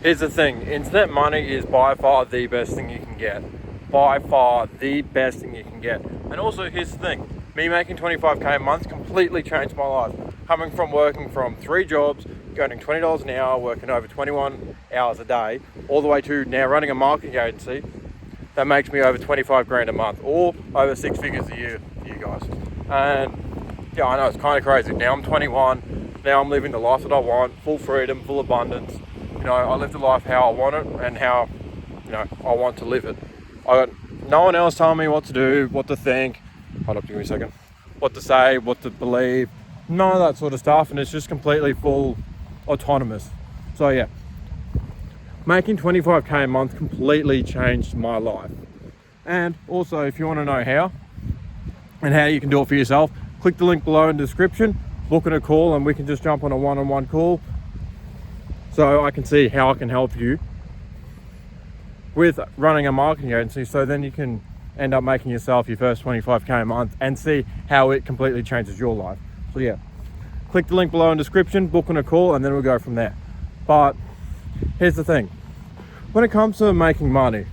Here's the thing, internet money is by far the best thing you can get. By far the best thing you can get. And also, here's the thing, me making 25k a month completely changed my life. Coming from working from 3 jobs, earning $20 an hour, working over 21 hours a day, all the way to now running a marketing agency that makes me over 25 grand a month, or over 6 figures a year for you guys. And yeah, I know it's kind of crazy. Now I'm 21, now I'm living the life that I want, full freedom, full abundance. You know, I live the life how I want it and how, I want to live it. I got no one else telling me what to do, what to think. Hold up, give me a second. What to say, what to believe, none of that sort of stuff, and it's just completely full autonomous. So yeah, making 25k a month completely changed my life. And also, if you want to know how and how you can do it for yourself, click the link below in the description, book in a call, and we can just jump on a one-on-one call so I can see how I can help you with running a marketing agency, so then you can end up making yourself your first 25k a month and see how it completely changes your life. So yeah, click the link below in the description, book in a call, and then we'll go from there. But here's the thing, when it comes to making money,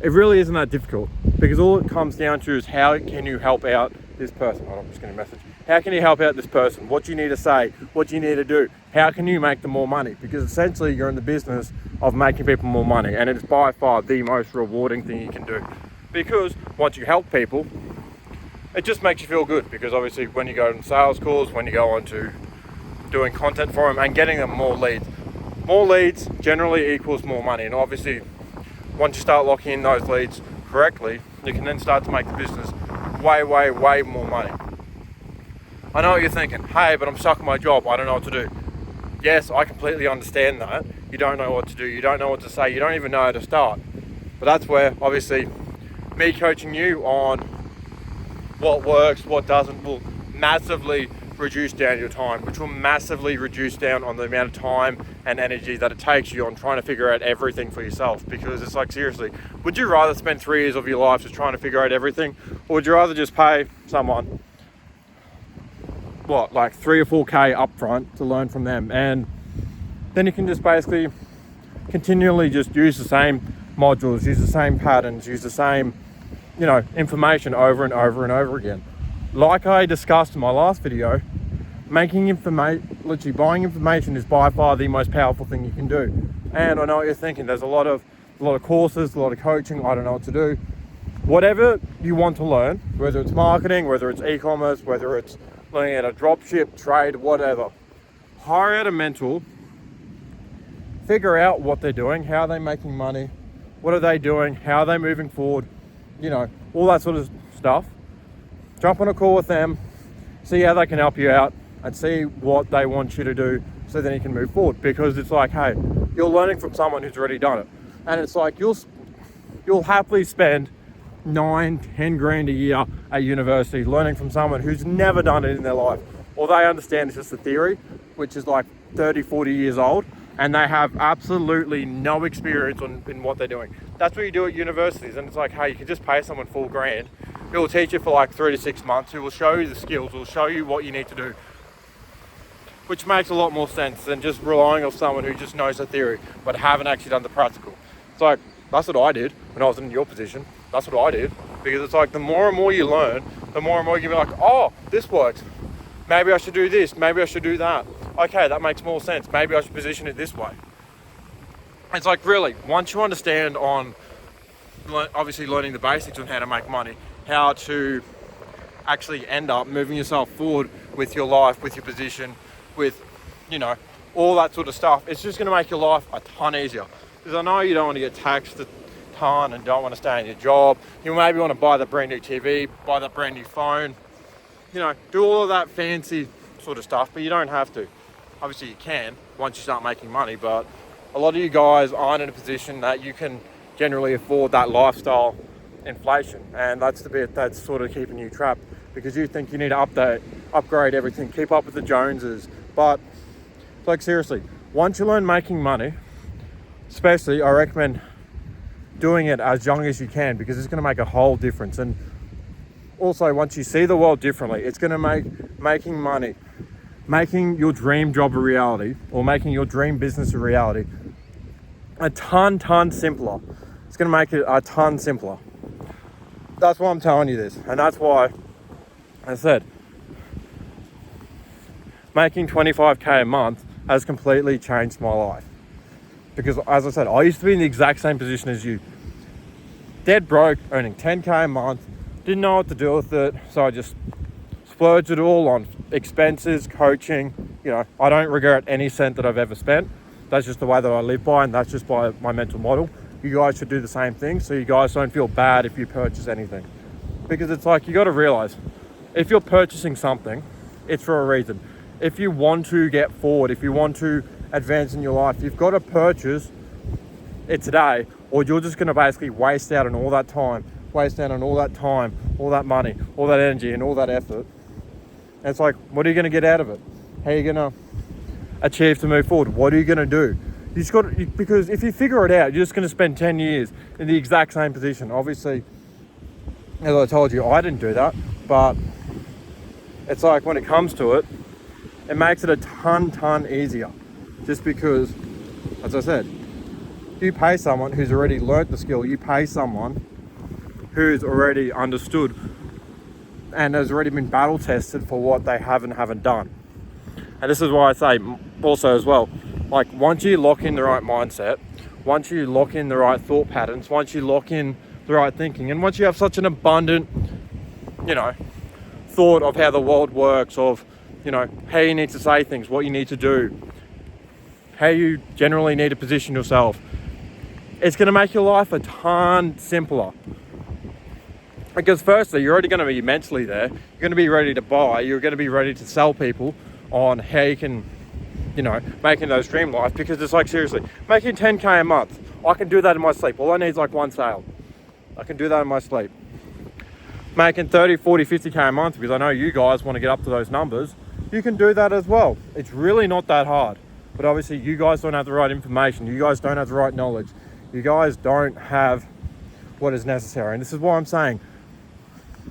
it really isn't that difficult, because all it comes down to is how can you help out this person. Hold on, I'm just getting a message. How can you help out this person? What do you need to say? What do you need to do? How can you make them more money? Because essentially you're in the business of making people more money, and it is by far the most rewarding thing you can do. Because once you help people, it just makes you feel good, because obviously when you go on sales calls, when you go on to doing content for them and getting them more leads generally equals more money. And obviously once you start locking in those leads correctly, you can then start to make the business way more money. I know what you're thinking, hey, but I'm stuck in my job, I don't know what to do. Yes, I completely understand that. You don't know what to do, you don't know what to say, you don't even know how to start. But that's where obviously me coaching you on what works, what doesn't, will massively reduce down your time, which will massively reduce down on the amount of time and energy that it takes you on trying to figure out everything for yourself. Because it's like, seriously, would you rather spend 3 years of your life just trying to figure out everything, or would you rather just pay someone like 3 or 4k upfront to learn from them, and then you can just basically continually just use the same modules, use the same patterns, use the same information over and over again. Like I discussed in my last video, literally buying information is by far the most powerful thing you can do. And I know what you're thinking, there's a lot of courses, a lot of coaching, I don't know what to do. Whatever you want to learn, whether it's marketing, whether it's e-commerce, whether it's learning how to drop ship, trade, whatever, hire out a mentor, figure out what they're doing, how they're making money, what are they doing, how are they moving forward, all that sort of stuff. Jump on a call with them, see how they can help you out, and see what they want you to do, so then you can move forward. Because it's like, hey, you're learning from someone who's already done it, and it's like you'll happily spend 9-10 grand a year at university learning from someone who's never done it in their life, or they understand it's just a theory, which is like 30-40 years old, and they have absolutely no experience in what they're doing. That's what you do at universities. And it's like, hey, you can just pay someone full grand, it will teach you for like 3 to 6 months, who will show you the skills, will show you what you need to do, which makes a lot more sense than just relying on someone who just knows the theory but haven't actually done the practical. It's like, that's what I did when I was in your position. That's what I did. Because it's like, the more and more you learn, the more and more you can be like, oh, this works. Maybe I should do this. Maybe I should do that. Okay, that makes more sense. Maybe I should position it this way. It's like, really, once you understand on obviously learning the basics on how to make money, how to actually end up moving yourself forward with your life, with your position, with, all that sort of stuff, it's just going to make your life a ton easier. Because I know you don't want to get taxed a ton and don't want to stay in your job. You maybe want to buy that brand new TV, buy that brand new phone, do all of that fancy sort of stuff, but you don't have to. Obviously you can once you start making money, but a lot of you guys aren't in a position that you can generally afford that lifestyle inflation, and that's the bit that's sort of keeping you trapped, because you think you need to upgrade everything, keep up with the Joneses. But like, seriously, once you learn making money, especially, I recommend doing it as young as you can, because it's going to make a whole difference. And also, once you see the world differently, it's going to make making money, making your dream job a reality, or making your dream business a reality, a ton simpler. It's going to make it a ton simpler. That's why I'm telling you this. And that's why I said making 25k a month has completely changed my life. Because as I said, I used to be in the exact same position as you. Dead broke, earning 10k a month, didn't know what to do with it, so I just splurged it all on expenses, coaching. You know, I don't regret any cent that I've ever spent. That's just the way that I live by, and that's just by my mental model. You guys should do the same thing, so you guys don't feel bad if you purchase anything. Because it's like, you got to realize, if you're purchasing something, it's for a reason. If you want to get forward, if you want to advance in your life, you've got to purchase it today, or you're just going to basically waste out on all that time, all that money, all that energy, and all that effort. And it's like, what are you going to get out of it? How are you going to achieve to move forward? What are you going to do? You just got to, because if you figure it out, you're just going to spend 10 years in the exact same position. Obviously, as I told you, I didn't do that, but it's like, when it comes to it, it makes it a ton easier. Just because, as I said, you pay someone who's already learnt the skill, you pay someone who's already understood and has already been battle tested for what they have and haven't done. And this is why I say also as well, like, once you lock in the right mindset, once you lock in the right thought patterns, once you lock in the right thinking, and once you have such an abundant, you know, thought of how the world works, of, you know, how you need to say things, what you need to do, how you generally need to position yourself, it's going to make your life a ton simpler. Because firstly, you're already going to be mentally there. You're going to be ready to buy. You're going to be ready to sell people on how you can, you know, making those dream life. Because it's like, seriously, making 10k a month, I can do that in my sleep. All I need is like one sale. I can do that in my sleep. Making 30, 40, 50k a month, because I know you guys want to get up to those numbers, you can do that as well. It's really not that hard. But obviously, you guys don't have the right information. You guys don't have the right knowledge. You guys don't have what is necessary. And this is why I'm saying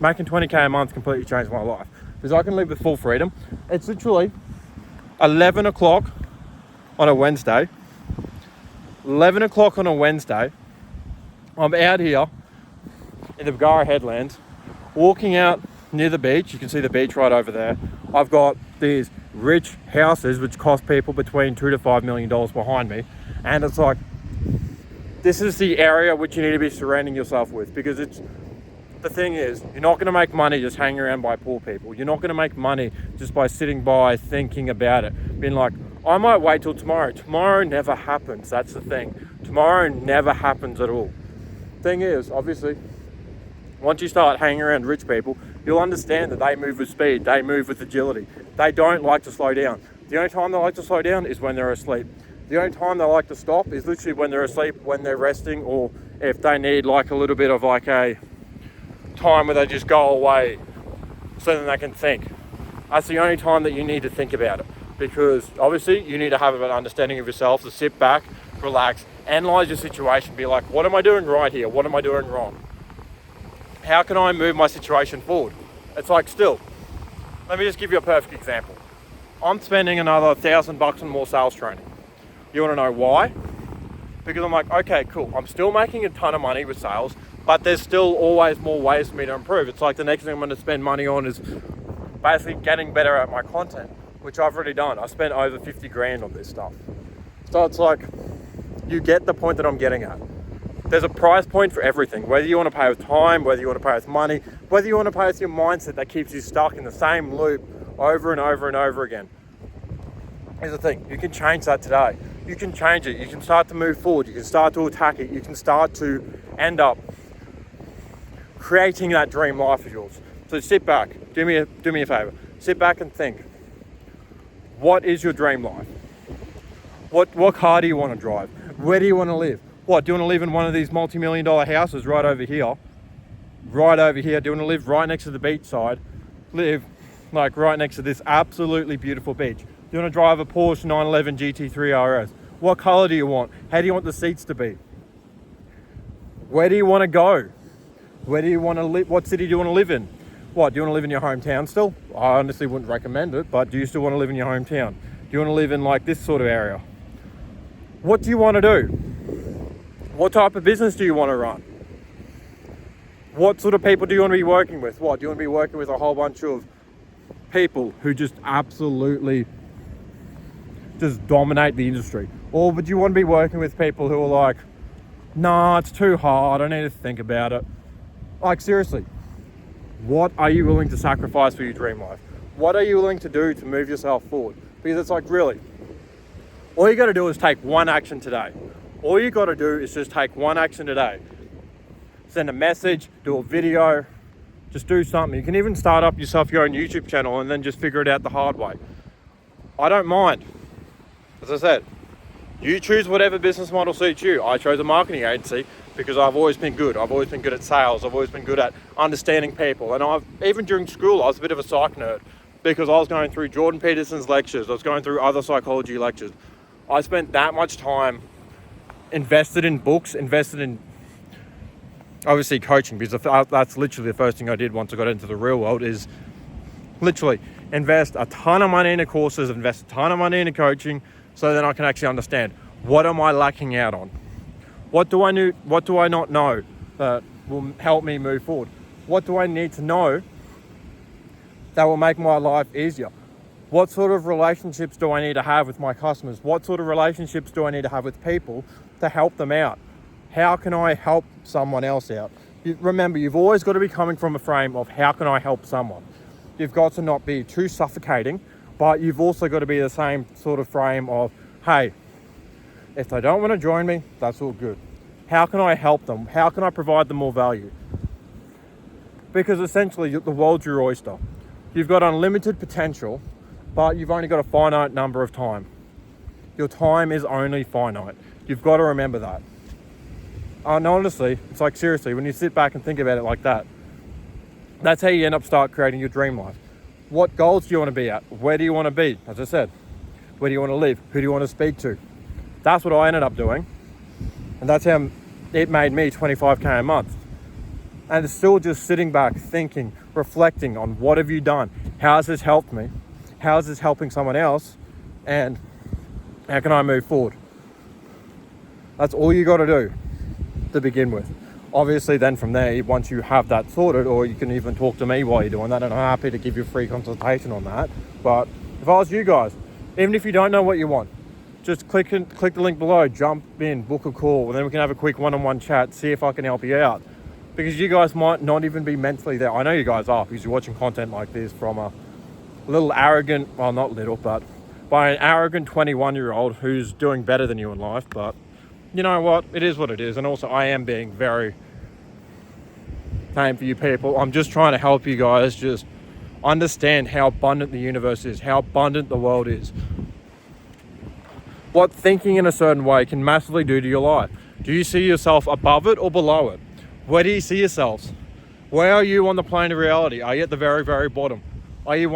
making 20k a month completely changed my life. Because I can live with full freedom. It's literally 11 o'clock on a Wednesday. 11 o'clock on a Wednesday. I'm out here in the Bargara Headlands, walking out near the beach. You can see the beach right over there. I've got these rich houses which cost people between $2 to $5 million behind me. And it's like, this is the area which you need to be surrounding yourself with, because it's, the thing is, you're not going to make money just hanging around by poor people. You're not going to make money just by sitting by thinking about it, being like, I might wait till tomorrow. Tomorrow never happens. That's the thing. Tomorrow never happens at all. Thing is, obviously, once you start hanging around rich people, you'll understand that they move with speed. They move with agility. They don't like to slow down. The only time they like to slow down is when they're asleep. The only time they like to stop is literally when they're asleep, when they're resting, or if they need like a little bit of like a time where they just go away so then they can think. That's the only time that you need to think about it, because obviously you need to have an understanding of yourself, to sit back, relax, analyze your situation, be like, what am I doing right here? What am I doing wrong? How can I move my situation forward? It's like, still, let me just give you a perfect example. I'm spending another $1,000 on more sales training. You want to know why? Because I'm like, okay, cool. I'm still making a ton of money with sales, but there's still always more ways for me to improve. It's like the next thing I'm going to spend money on is basically getting better at my content, which I've already done. I spent over 50 grand on this stuff. So it's like, you get the point that I'm getting at. There's a price point for everything, whether you want to pay with time, whether you want to pay with money, whether you want to pay with your mindset that keeps you stuck in the same loop over and over and over again. Here's the thing, you can change that today. You can change it. You can start to move forward. You can start to attack it. You can start to end up creating that dream life of yours. So sit back, do me a favor. Sit back and think. What is your dream life? What car do you want to drive? Where do you want to live? What, do you want to live in one of these multi-million-dollar houses right over here? Right over here. Do you want to live right next to the beach side? Live like right next to this absolutely beautiful beach. Do you want to drive a Porsche 911 GT3 RS? What color do you want? How do you want the seats to be? Where do you want to go? Where do you want to live? What city do you want to live in? What, do you want to live in your hometown still? I honestly wouldn't recommend it, but do you still want to live in your hometown? Do you want to live in like this sort of area? What do you want to do? What type of business do you want to run? What sort of people do you want to be working with? What, do you want to be working with a whole bunch of people who just absolutely just dominate the industry? Or would you want to be working with people who are like, nah, it's too hard, I need to think about it? Like, seriously, what are you willing to sacrifice for your dream life? What are you willing to do to move yourself forward? Because it's like, really, all you got to do is take one action today. All you got to do is just take one action today. Send a message, do a video, just do something. You can even start up yourself your own YouTube channel and then just figure it out the hard way. I don't mind. As I said, you choose whatever business model suits you. I chose a marketing agency because I've always been good. I've always been good at sales. I've always been good at understanding people. And even during school, I was a bit of a psych nerd because I was going through Jordan Peterson's lectures. I was going through other psychology lectures. I spent that much time invested in books, invested in obviously coaching, because that's literally the first thing I did once I got into the real world, is literally invest a ton of money into courses, invest a ton of money into coaching, so then I can actually understand, what am I lacking out on? What do I not know that will help me move forward? What do I need to know that will make my life easier? What sort of relationships do I need to have with my customers? What sort of relationships do I need to have with people to help them out? How can I help someone else out? Remember, you've always got to be coming from a frame of, how can I help someone? You've got to not be too suffocating, but you've also got to be the same sort of frame of, hey, if they don't want to join me, that's all good. How can I help them? How can I provide them more value? Because essentially, the world's your oyster. You've got unlimited potential, but you've only got a finite number of time. Your time is only finite. You've got to remember that. And honestly, it's like, seriously, when you sit back and think about it like that, that's how you end up start creating your dream life. What goals do you want to be at? Where do you want to be? As I said, where do you want to live? Who do you want to speak to? That's what I ended up doing. And that's how it made me $25K a month. And it's still just sitting back, thinking, reflecting on, what have you done? How has this helped me? How is this helping someone else? And how can I move forward? That's all you got to do to begin with. Obviously, then from there, once you have that sorted, or you can even talk to me while you're doing that, and I'm happy to give you a free consultation on that. But if I was you guys, even if you don't know what you want, just click the link below, jump in, book a call, and then we can have a quick one-on-one chat, see if I can help you out. Because you guys might not even be mentally there. I know you guys are, because you're watching content like this from a little arrogant, well, not little, but by an arrogant 21-year-old who's doing better than you in life. But you know what? It is what it is. And also, I am being very tame for you people. I'm just trying to help you guys just understand how abundant the universe is, how abundant the world is. What thinking in a certain way can massively do to your life. Do you see yourself above it or below it? Where do you see yourselves? Where are you on the plane of reality? Are you at the very, very bottom? Are you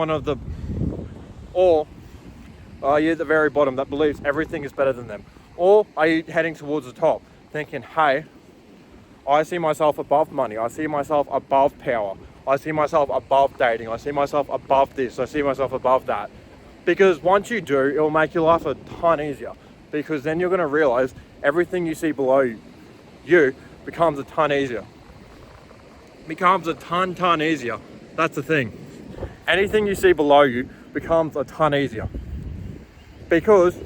or are you at the very bottom that believes everything is better than them? Or are you heading towards the top, thinking, hey, I see myself above money, I see myself above power, I see myself above dating, I see myself above this, I see myself above that. Because once you do, it will make your life a ton easier. Because then you're going to realize everything you see below you becomes a ton easier. Becomes a ton easier. That's the thing. Anything you see below you becomes a ton easier. Because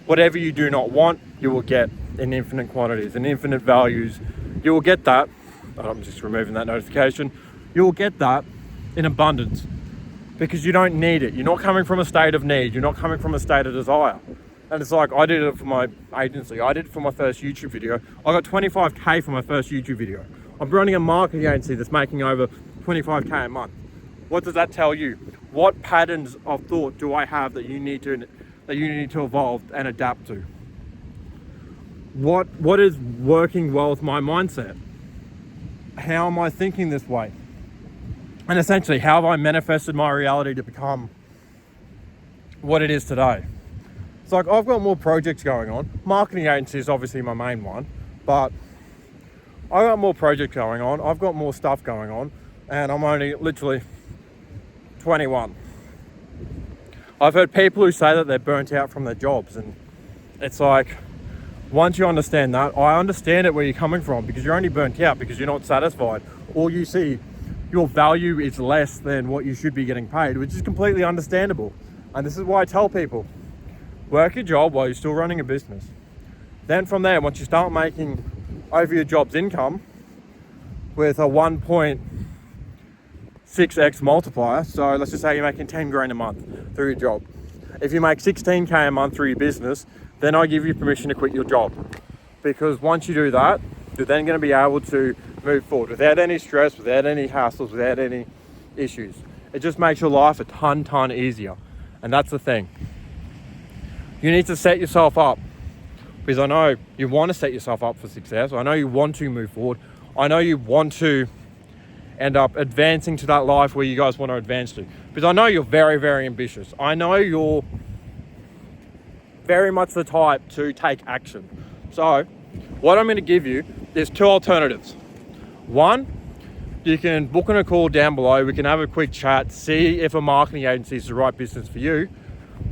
whatever you do not want, you will get in infinite quantities, in infinite values. You will get that. I'm just removing that notification. You will get that in abundance. Because you don't need it. You're not coming from a state of need. You're not coming from a state of desire. And it's like, I did it for my agency. I did it for my first YouTube video. I got 25K for my first YouTube video. I'm running a marketing agency that's making over 25K a month. What does that tell you? What patterns of thought do I have that you need to evolve and adapt to? What is working well with my mindset? How am I thinking this way? And essentially, how have I manifested my reality to become what it is today? It's like, I've got more projects going on. Marketing agency is obviously my main one, but I've got more projects going on. I've got more stuff going on, and I'm only literally 21. I've heard people who say that they're burnt out from their jobs, and it's like, once you understand that, I understand it where you're coming from, because you're only burnt out because you're not satisfied, or you see your value is less than what you should be getting paid, which is completely understandable. And this is why I tell people, work your job while you're still running a business. Then from there, once you start making over your job's income with a 1.6x multiplier, so let's just say you're making 10 grand a month through your job. If you make 16k a month through your business, then I give you permission to quit your job. Because once you do that, you're then going to be able to move forward without any stress, without any hassles, without any issues. It just makes your life a ton easier. And that's the thing. You need to set yourself up, because I know you want to set yourself up for success. I know you want to move forward. I know you want to end up advancing to that life where you guys want to advance to. Because I know you're very ambitious. I know you're very much the type to take action. So what I'm going to give you is two alternatives. One, you can book in a call down below. We can have a quick chat, see if a marketing agency is the right business for you.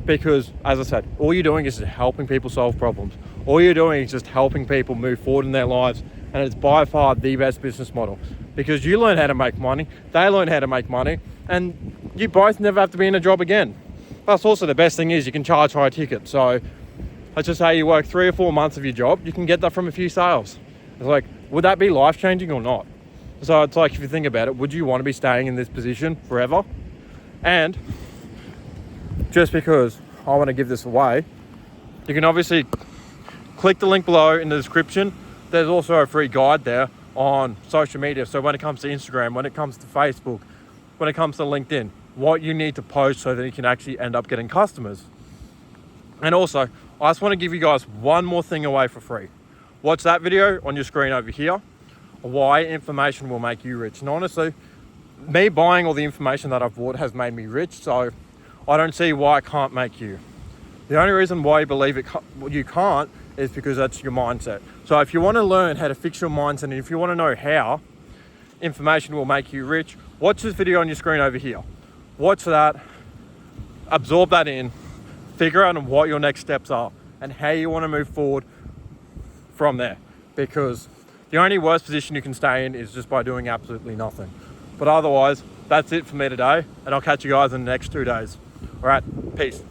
Because, as I said, all you're doing is just helping people solve problems. All you're doing is just helping people move forward in their lives. And it's by far the best business model. Because you learn how to make money, they learn how to make money, and you both never have to be in a job again. Plus also the best thing is you can charge high tickets. So let's just say you work 3 or 4 months of your job, you can get that from a few sales. It's like, would that be life-changing or not? So it's like, if you think about it, would you want to be staying in this position forever? And just because I want to give this away, you can obviously click the link below in the description. There's also a free guide there on social media. So when it comes to Instagram, when it comes to Facebook, when it comes to LinkedIn, what you need to post so that you can actually end up getting customers. And also, I just want to give you guys one more thing away for free. Watch that video on your screen over here, why information will make you rich. And honestly, me buying all the information that I've bought has made me rich, so I don't see why I can't make you. The only reason why you believe you can't is because that's your mindset. So if you want to learn how to fix your mindset, and if you want to know how information will make you rich, watch this video on your screen over here. Watch that, absorb that in, figure out what your next steps are and how you want to move forward from there. Because the only worst position you can stay in is just by doing absolutely nothing. But otherwise, that's it for me today, and I'll catch you guys in the next 2 days. All right, peace.